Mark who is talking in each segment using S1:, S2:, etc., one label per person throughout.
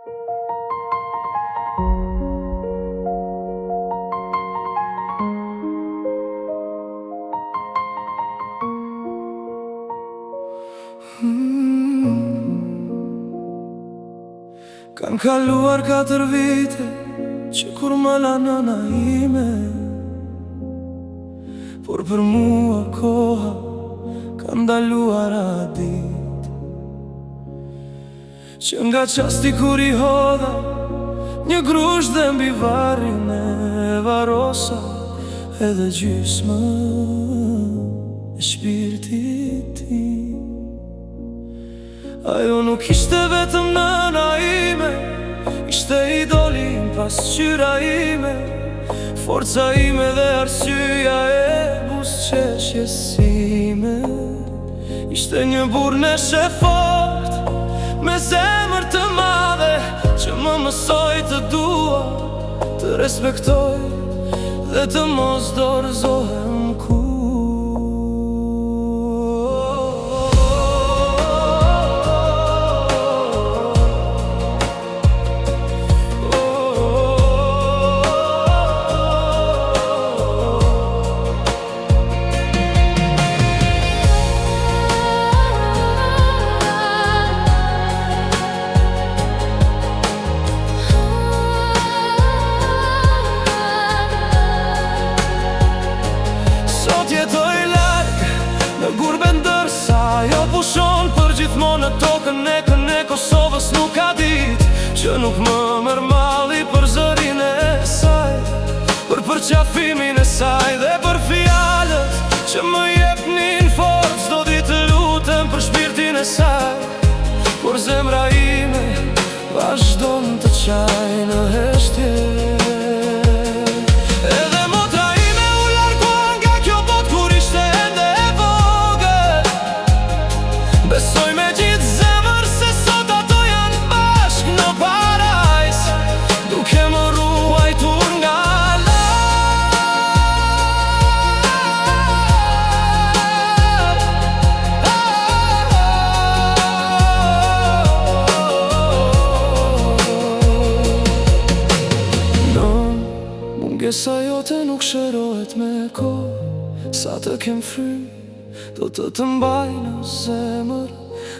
S1: Kanë kaluar 4 vite që kur më la nëna ime, por për mua koha ka ndaluar atë ditë, që nga qasti kur i hodha një grush dhe mbi varrin e varosa edhe gjysmë e shpirtit tim. Ajo nuk ishte vetëm nëna ime, ishte idolin pas qyra ime, forca ime dhe arsyeja e buzëqeshjes ime. Ishte një burneshe fort, me zemër të madhe, që më mësoj të dua, të respektoj dhe të mos dorëzohem kur. Jetoj larg në gurbe ndërsa ajo pushon për gjithmonë në tokën e Kosovës. Nuk ka dit që nuk më merr malli për zërin e saj, për përqafimin e saj dhe për fjalët që më jepnin forcë. Çdo ditë lutem për shpirtin e saj, por zemra ime vazhdon të qaj në heshtje. Besoj me gjithë zemër se sot ato janë bashk në parajs, duke më ruajtur nga Non, mungesa jote nuk shërohet me kohë, sa të kem frymë do të mbaj në zemër,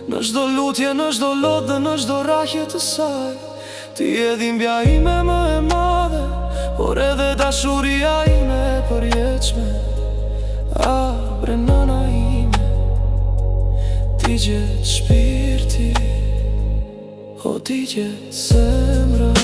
S1: në çdo lutje, në çdo lot dhe në çdo rrahje të saj. Ti je dhimbja ime më e madhe, por edhe dashuria ime e përjetshme. Bre nëna ime, ti gjet shpirti, o ti gjet zemra.